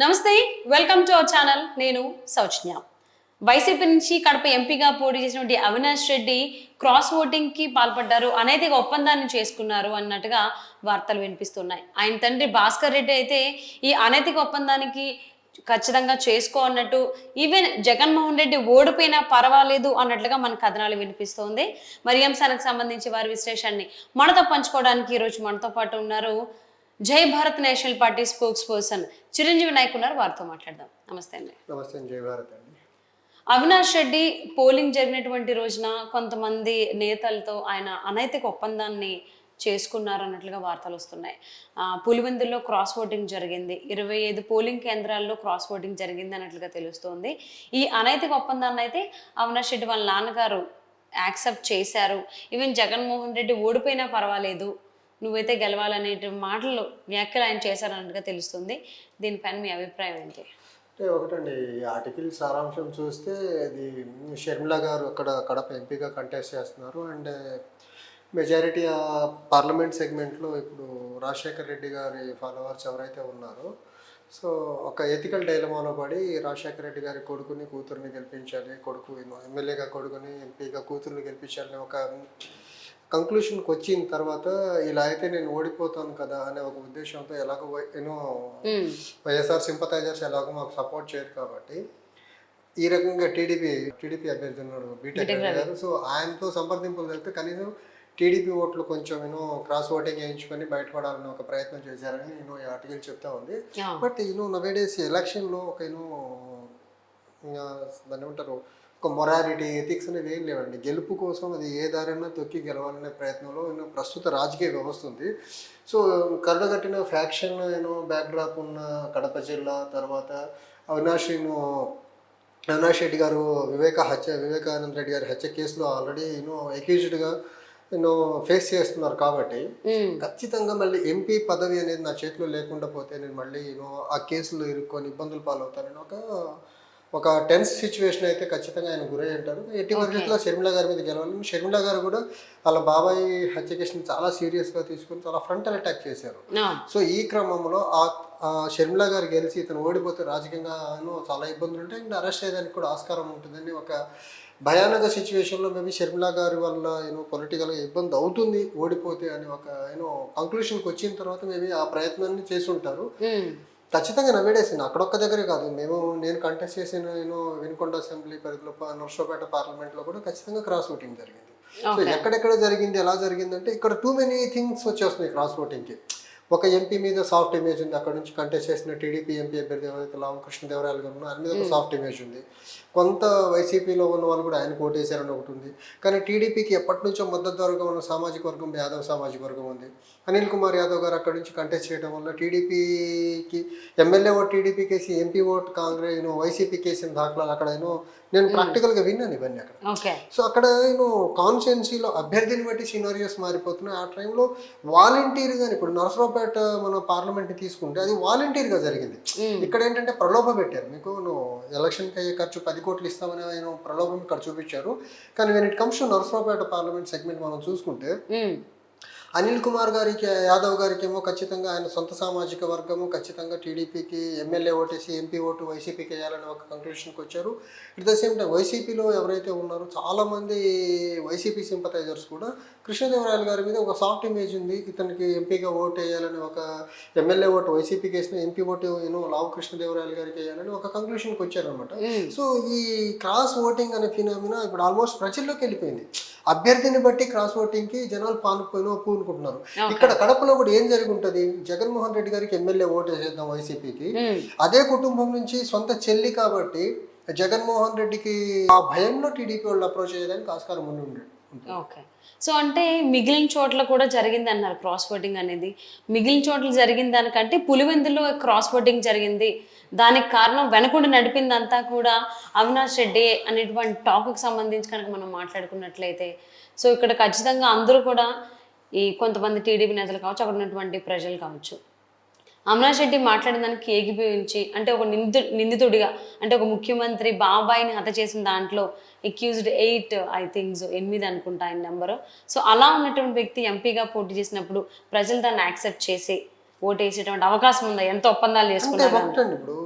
నమస్తే, welcome to our channel. నేను సౌజన్య. YCP నుంచి కడప ఎంపీగా పోటీ చేసినటువంటి అవినాష్ రెడ్డి క్రాస్ ఓటింగ్ కి పాల్పడ్డారు, అనైతిక ఒప్పందాన్ని చేసుకున్నారు అన్నట్టుగా వార్తలు వినిపిస్తున్నాయి. ఆయన తండ్రి భాస్కర్ రెడ్డి అయితే ఈ అనైతిక ఒప్పందానికి ఖచ్చితంగా చేసుకో అన్నట్టు, ఈవెన్ జగన్మోహన్ రెడ్డి ఓడిపోయినా పర్వాలేదు అన్నట్లుగా మన కథనాలు వినిపిస్తోంది. మరి ఈ అంశానికి సంబంధించి వారి విశ్లేషణని మనతో పంచుకోవడానికి ఈరోజు మనతో పాటు ఉన్నారు Jai Bharat national party spokesperson Chiranjeevi Nayak ఉన్నారు. వారితో మాట్లాడదాం. నమస్తే అండి. నమస్తే. జై భారత్ అండి. అవినాష్ రెడ్డి పోలింగ్ జరిగినటువంటి రోజున కొంతమంది నేతలతో ఆయన అనైతిక ఒప్పందాన్ని చేసుకున్నారు అన్నట్లుగా వార్తలు వస్తున్నాయి. పులివెందుల్లో క్రాస్ ఓటింగ్ జరిగింది, 25 పోలింగ్ కేంద్రాల్లో క్రాస్ ఓటింగ్ జరిగింది అన్నట్లుగా తెలుస్తోంది. ఈ అనైతిక ఒప్పందాన్ని అయితే అవినాష్ రెడ్డి వాళ్ళ నాన్నగారు యాక్సెప్ట్ చేశారు. ఈవెన్ జగన్మోహన్ రెడ్డి ఓడిపోయినా పర్వాలేదు, నువ్వైతే గెలవాలనే మాటలు వ్యాఖ్యలు ఆయన చేశారన్నట్టుగా తెలుస్తుంది. దీనిపైన మీ అభిప్రాయం ఏంటి? అంటే ఒకటండి, ఈ ఆర్టికల్ సారాంశం చూస్తే అది షర్మిల గారు అక్కడ కడప ఎంపీగా కంటెస్ట్ చేస్తున్నారు. అండ్ మెజారిటీ ఆ పార్లమెంట్ సెగ్మెంట్లో ఇప్పుడు రాజశేఖర్ రెడ్డి గారి ఫాలోవర్స్ ఎవరైతే ఉన్నారో, సో ఒక ఎథికల్ డైలమాలో పడి రాజశేఖర రెడ్డి గారి కొడుకుని కూతురుని గెలిపించాలి, కొడుకు ఎమ్మెల్యేగా కొడుకుని ఎంపీగా కూతురుని గెలిపించాలని ఒక కంక్లూషన్కి వచ్చిన తర్వాత ఇలా అయితే నేను ఓడిపోతాను కదా అనే ఒక ఉద్దేశంతో ఎలాగో వైఎస్ఆర్ సింపథైజర్స్ ఎలాగో మాకు సపోర్ట్ చేయరు కాబట్టి ఈ రకంగా టీడీపీ అభ్యర్థి ఉన్నాడు బీటెక్ గారు. సో ఆయనతో సంప్రదింపులు జరిగితే కనీసం టీడీపీ ఓట్లు కొంచెం క్రాస్ ఓటింగ్ వేయించుకొని బయటపడాలని ఒక ప్రయత్నం చేశారని ఈ ఆర్టికల్ చెప్తా ఉంది. బట్ నవేడేస్ ఎలక్షన్లో ఒక దాన్ని ఏమంటారు, ఒక మొరాలిటీ ఎథిక్స్ అనేవి ఏం లేవండి. గెలుపు కోసం అది ఏ దారైనా తొక్కి గెలవాలనే ప్రయత్నంలో ప్రస్తుత రాజకీయ వ్యవస్థ ఉంది. సో కరడగట్టిన ఫ్యాక్షన్ బ్యాక్డ్రాప్ ఉన్న కడప జిల్లా తర్వాత అవినాష్ రెడ్డి గారు వివేకానంద రెడ్డి గారి హత్య కేసులో ఆల్రెడీ అక్యూజ్డ్గా ఫేస్ చేస్తున్నారు కాబట్టి ఖచ్చితంగా మళ్ళీ ఎంపీ పదవి అనేది నా చేతిలో లేకుండా పోతే నేను మళ్ళీ ఆ కేసులో ఇరుక్కొని ఇబ్బందులు పాలవుతానని ఒక టెన్స్ సిచ్యువేషన్ అయితే ఖచ్చితంగా ఆయన గురై అంటారు. ఎట్టి పరిస్థితుల్లో షర్మిల గారి మీద గెలవాలని షర్మిల గారు కూడా వాళ్ళ బాబాయ్ హత్య కేసుని చాలా సీరియస్గా తీసుకుని చాలా ఫ్రంటల్ అటాక్ చేశారు. సో ఈ క్రమంలో ఆ షర్మిల గారు గెలిచి ఇతను ఓడిపోతే రాజకీయంగా చాలా ఇబ్బందులు ఉంటాయి, అండ్ అరెస్ట్ అయ్యేదానికి కూడా ఆస్కారం ఉంటుందని ఒక భయానక సిచ్యువేషన్లో మేబీ షర్మిల గారి వల్ల పొలిటికల్గా ఇబ్బంది అవుతుంది ఓడిపోతే అని ఒక కంక్లూషన్కి వచ్చిన తర్వాత మేబీ ఆ ప్రయత్నాన్ని చేసి ఉంటారు. ఖచ్చితంగా నవ్వేడేసింది. అక్కడొక్క దగ్గరే కాదు, నేను కంటెస్ట్ చేసిన వినుకొండ అసెంబ్లీ పరిధిలో నర్సరావుపేట పార్లమెంట్లో కూడా ఖచ్చితంగా క్రాస్ ఓటింగ్ జరిగింది. సో ఎక్కడెక్కడ జరిగింది, ఎలా జరిగిందంటే ఇక్కడ టూ మెనీ థింగ్స్ వచ్చేస్తున్నాయి క్రాస్ ఓటింగ్కి. ఒక ఎంపీ మీద సాఫ్ట్ ఇమేజ్ ఉంది, అక్కడ నుంచి కంటెస్ట్ చేసిన టీడీపీ ఎంపీ అభ్యర్థి ఎవరైతే రామకృష్ణదేవరాయలు గారు ఆయన మీద ఒక సాఫ్ట్ ఇమేజ్ ఉంది. కొంత వైసీపీలో ఉన్న వాళ్ళు కూడా ఆయన ఓటేశారని ఒకటి ఉంది. కానీ టీడీపీకి ఎప్పటి నుంచో మద్దతుదారుగా ఉన్న సామాజిక వర్గం యాదవ్ సామాజిక వర్గం ఉంది. అనిల్ కుమార్ యాదవ్ గారు అక్కడి నుంచి కంటెస్ట్ చేయడం వల్ల టీడీపీకి ఎమ్మెల్యే ఓటు టీడీపీకి వేసి ఎంపీ ఓటు కాంగ్రెస్ వైసీపీకి వేసిన దాఖలాలు అక్కడ నేను ప్రాక్టికల్గా విన్నాను ఇవన్నీ అక్కడ. సో అక్కడ కాన్స్టిట్యున్సీలో అభ్యర్థిని బట్టి సినారియోస్ మారిపోతున్నాయి. ఆ టైంలో వాలంటీర్గా ఇప్పుడు నరసరావుపేట మన పార్లమెంట్ని తీసుకుంటే అది వాలంటీర్గా జరిగింది. ఇక్కడ ఏంటంటే ప్రలోభ పెట్టారు, మీకు ఎలక్షన్కి అయ్యే ఖర్చు 10 కోట్లు ఇస్తామని ప్రలోభం ఇక్కడ చూపించారు. కానీ when it comes to Narasaraopet parliament segment మనం చూసుకుంటే అనిల్ కుమార్ గారికి యాదవ్ గారికి ఏమో ఖచ్చితంగా ఆయన సొంత సామాజిక వర్గము ఖచ్చితంగా టీడీపీకి ఎమ్మెల్యే ఓటేసి ఎంపీ ఓటు వైసీపీకి వేయాలని ఒక కంక్లూషన్కి వచ్చారు. అట్ ద సేమ్ టైం వైసీపీలో ఎవరైతే ఉన్నారో చాలామంది వైసీపీ సింపథైజర్స్ కూడా కృష్ణదేవరాయలు గారి మీద ఒక సాఫ్ట్ ఇమేజ్ ఉంది, ఇతనికి ఎంపీగా ఓటు వేయాలని ఒక ఎమ్మెల్యే ఓటు వైసీపీకి వేసిన ఎంపీ ఓటు లావు కృష్ణదేవరాయలు గారికి వేయాలని ఒక కంక్లూషన్కి వచ్చారనమాట. సో ఈ క్రాస్ ఓటింగ్ అనే ఫినామినా ఇప్పుడు ఆల్మోస్ట్ ప్రజల్లోకి వెళ్ళిపోయింది. అభ్యర్థిని బట్టి క్రాస్ ఓటింగ్కి జనాలు పూనుకుంటున్నారు. ఇక్కడ కడపలో కూడా ఏం జరిగి ఉంటుంది, జగన్మోహన్ రెడ్డి గారికి ఎమ్మెల్యే ఓటు వేసేద్దాం వైసీపీకి, అదే కుటుంబం నుంచి సొంత చెల్లి కాబట్టి జగన్మోహన్ రెడ్డికి ఆ భయంలో టీడీపీ వాళ్ళు అప్రోచ్ అయ్యేదానికి ఆస్కారం ఉండి. ఓకే, సో అంటే మిగిలిన చోట్ల కూడా జరిగింది అన్నారు క్రాస్ ఓటింగ్ అనేది. మిగిలిన చోట్ల జరిగిన దానికంటే పులివెందులో క్రాస్ ఓటింగ్ జరిగింది, దానికి కారణం వెనకుండా నడిపిందంతా కూడా అవినాష్ రెడ్డి అనేటువంటి టాక్కి సంబంధించి కనుక మనం మాట్లాడుకున్నట్లయితే, సో ఇక్కడ ఖచ్చితంగా అందరూ కూడా ఈ కొంతమంది టీడీపీ నేతలు కావచ్చు, అక్కడ ఉన్నటువంటి ప్రజలు కావచ్చు, అవినాష్ రెడ్డి మాట్లాడిన దానికి ఏకీభవించి, అంటే ఒక నిందితుడిగా, అంటే ఒక ముఖ్యమంత్రి బాబాయిని హత్య చేసిన దాంట్లో అక్యూజ్డ్ 8 అనుకుంటా ఆయన నెంబరు. సో అలా ఉన్నటువంటి వ్యక్తి ఎంపీగా పోటీ చేసినప్పుడు ప్రజలు దాన్ని యాక్సెప్ట్ చేసి ఓటేసేటువంటి అవకాశం ఉందా? ఎంత ఒప్పందాలు చేసుకుంటారు? ఇప్పుడు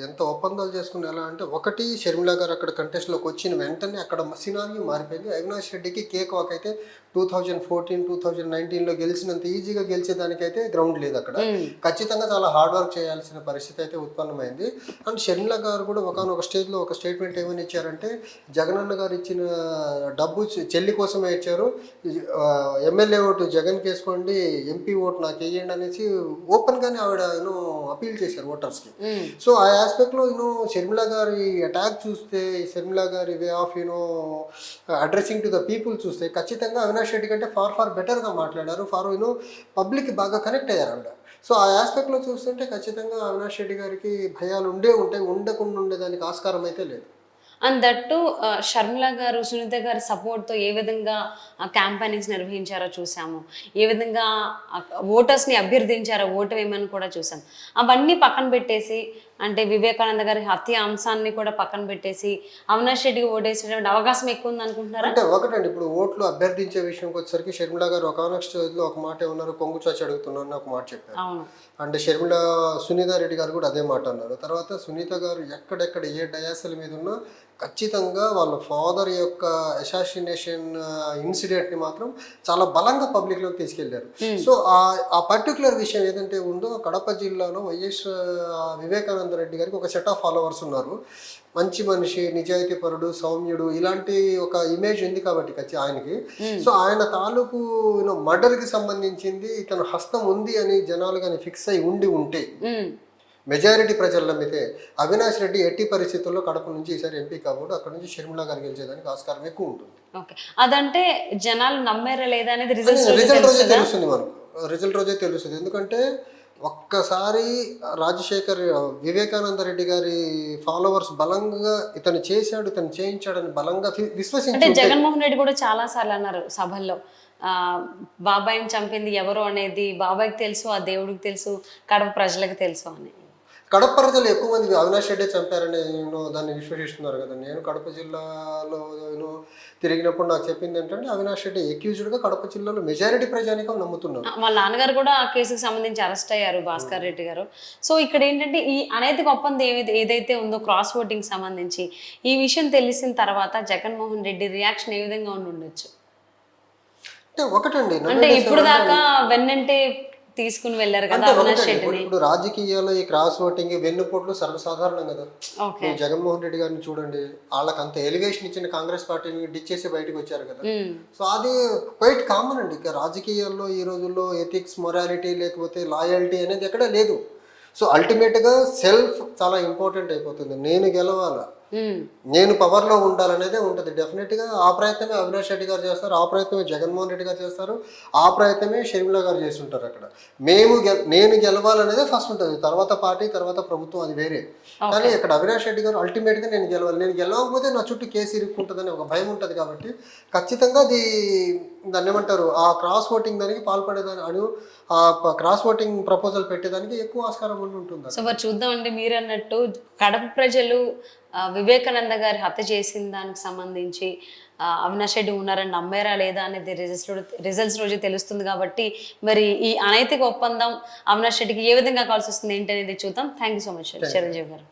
ఎంత ఒప్పందాలు చేసుకుని ఎలా అంటే, ఒకటి షర్మిల గారు అక్కడ కంటెస్ట్లోకి వచ్చిన వెంటనే అక్కడ సినారీ మారిపోయింది. అవినాష్ రెడ్డికి కేక్ వాక్ అయితే 2014, 2019లో గెలిచినంత ఈజీగా గెలిచేదానికైతే గ్రౌండ్ లేదు అక్కడ. ఖచ్చితంగా చాలా హార్డ్ వర్క్ చేయాల్సిన పరిస్థితి అయితే ఉత్పన్నమైంది. అండ్ షర్మిల గారు కూడా ఒకనొక స్టేజ్లో ఒక స్టేట్మెంట్ ఏమని ఇచ్చారంటే, జగనన్న గారు ఇచ్చిన డబ్బు చెల్లి కోసమే ఇచ్చారు, ఎమ్మెల్యే ఓటు జగన్కి వేసుకోండి, ఎంపీ ఓటు నాకు వేయండి అనేసి ఓపెన్గానే ఆవిడ అపీల్ చేశారు ఓటర్స్కి. సో ఆ ఆస్పెక్ట్లో షర్మిల గారి అటాక్ చూస్తే, షర్మిల గారి way of addressing to the people చూస్తే ఖచ్చితంగా అవినాష్ రెడ్డి కంటే ఫార్ బెటర్గా మాట్లాడారు. పబ్లిక్ బాగా కనెక్ట్ అయ్యారు ఆవిడ. సో ఆ ఆస్పెక్ట్లో చూస్తుంటే ఖచ్చితంగా అవినాష్ రెడ్డి గారికి భయాలు ఉండకుండా ఉండేదానికి ఆస్కారం అయితే లేదు. అండ్ దట్టు షర్మిల గారు సునీత గారి సపోర్ట్తో ఏ విధంగా క్యాంపెయినింగ్స్ నిర్వహించారో చూసాము, ఏ విధంగా ఓటర్స్ని అభ్యర్థించారో ఓటు వేయమని కూడా చూసాం. అవన్నీ పక్కన పెట్టేసి, అంటే వివేకానంద గారి హత్య అంశాన్ని కూడా పక్కన పెట్టేసి అవినాష్ రెడ్డికి ఓటేసేటువంటి అవకాశం ఎక్కువ ఉంది అనుకుంటున్నారా? అంటే ఒకటండి, ఇప్పుడు ఓట్లు అభ్యర్థించే విషయంకి వచ్చేసరికి షర్మిల గారు ఒకనొక స్టేజ్లో ఒక మాట ఏమన్నారు, కొంగు చాచి అడుగుతున్నారని ఒక మాట చెప్పారు. అవును. అంటే సునీత రెడ్డి గారు కూడా అదే మాట అన్నారు. తర్వాత సునీత గారు ఎక్కడెక్కడ ఏ డయాసల మీద ఉన్నా ఖచ్చితంగా వాళ్ళ ఫాదర్ యొక్క అసాసినేషన్ ఇన్సిడెంట్ని మాత్రం చాలా బలంగా పబ్లిక్లోకి తీసుకెళ్లారు. సో ఆ పర్టికులర్ విషయం ఏదంటే ఉందో, కడప జిల్లాలో వైఎస్ వివేకానంద రెడ్డి గారికి ఒక సెట్ ఆఫ్ ఫాలోవర్స్ ఉన్నారు. మంచి మనిషి, నిజాయితీ పరుడు, సౌమ్యుడు, ఇలాంటి ఒక ఇమేజ్ ఉంది కాబట్టి ఆయనకి. సో ఆయన తాలూకు మర్డర్కి సంబంధించింది ఇతను హస్తం ఉంది అని జనాలు కానీ ఫిక్స్ అయి ఉంటే, మెజారిటీ ప్రజలు నమ్మితే, అవినాష్ రెడ్డి ఎట్టి పరిస్థితుల్లో కడప నుంచి ఈసారి ఎంపీ కాబోడు, అక్కడ నుంచి షర్మిల గారు గెలిచేదానికి ఆస్కారం ఎక్కువ ఉంటుంది. ఓకే, అదంటే జనాలు నమ్మారా లేదా అనేది రిజల్ట్ రోజే తెలుస్తుంది మనకు. రిజల్ట్ రోజే తెలుస్తుంది. ఎందుకంటే ఒక్కసారి వివేకానంద రెడ్డి గారి ఫాలోవర్స్ బలంగా ఇతను చేయించాడని బలంగా విశ్వసించి, అంటే జగన్మోహన్ రెడ్డి కూడా చాలా సార్లు అన్నారు సభల్లో, బాబాయిని చంపింది ఎవరు అనేది బాబాయికి తెలుసు, ఆ దేవుడికి తెలుసు, కడప ప్రజలకు తెలుసు అని. కడప ప్రజలు ఎక్కువ మంది అవినాష్ రెడ్డి చంపారని దాన్ని విశ్వసిస్తున్నారు కదా. నేను కడప జిల్లాలో తిరిగినప్పుడు నాకు చెప్పింది ఏంటంటే, అవినాష్ రెడ్డి అక్యూజ్డ్గా కడప జిల్లాలో మెజారిటీ ప్రజానికం నమ్ముతున్నారు. వాళ్ళ నాన్నగారు కూడా ఆ కేసుకు సంబంధించి అరెస్ట్ అయ్యారు, భాస్కర్ రెడ్డి గారు. సో ఇక్కడ ఏంటంటే ఈ అనైతిక ఒప్పందం ఏదైతే ఉందో క్రాస్ ఓటింగ్ సంబంధించి, ఈ విషయం తెలిసిన తర్వాత జగన్మోహన్ రెడ్డి రియాక్షన్ ఏ విధంగా ఉండొచ్చు? అంటే ఒకటండి, అంటే ఇప్పుడు దాకా వెన్నంటే తీసుకుని వెళ్ళారు కదా అవినాష్ రెడ్డిని. ఇప్పుడు రాజకీయాల్లో ఈ క్రాస్ ఓటింగ్ వెన్నుపోట్లు సర్వసాధారణం కదా. జగన్మోహన్ రెడ్డి గారిని చూడండి, వాళ్ళకి అంత ఎలివేషన్ ఇచ్చిన కాంగ్రెస్ పార్టీని డిచ్చేసి బయటకు వచ్చారు కదా. సో అది క్వైట్ కామన్ అండి. ఇక రాజకీయాల్లో ఈ రోజుల్లో ఎథిక్స్, మొరాలిటీ లేకపోతే లాయల్టీ అనేది ఎక్కడ లేదు. సో అల్టిమేట్గా సెల్ఫ్ చాలా ఇంపార్టెంట్ అయిపోతుంది. నేను గెలవాలా, నేను పవర్లో ఉండాలనేదే ఉంటుంది. డెఫినెట్గా ఆ ప్రయత్నమే అవినాష్ రెడ్డి గారు చేస్తారు, ఆ ప్రయత్నమే జగన్మోహన్ రెడ్డి గారు చేస్తారు, ఆ ప్రయత్నమే షర్మిల గారు చేస్తుంటారు. అక్కడ నేను గెలవాలనేదే ఫస్ట్ ఉంటుంది, తర్వాత పార్టీ, తర్వాత ప్రభుత్వం, అది వేరే. కానీ ఇక్కడ అవినాష్ రెడ్డి గారు అల్టిమేట్గా నేను గెలవకపోతే నా చుట్టూ కేసు ఇరుక్కుంటుందని ఒక భయం ఉంటుంది. కాబట్టి ఖచ్చితంగా దాన్ని ఏమంటారు, ఆ క్రాస్ ఓటింగ్ దానికి పాల్పడేదాన్ని ఆ క్రాస్ ఓటింగ్ ప్రపోజల్ పెట్టేదానికి ఎక్కువ ఆస్కారం ఉంటుంది. సో మరి చూద్దామండి, మీరు అన్నట్టు కడప ప్రజలు వివేకానంద గారి హత్య చేసిన దానికి సంబంధించి అవినాష్ రెడ్డి ఉన్నారని నమ్మారా లేదా అనేది రిజల్ట్స్ రోజు తెలుస్తుంది. కాబట్టి మరి ఈ అనైతిక ఒప్పందం అవినాష్ రెడ్డికి ఏ విధంగా కావాల్సి వస్తుంది ఏంటి అనేది చూద్దాం. Thank you so much Chiranjeevi గారు.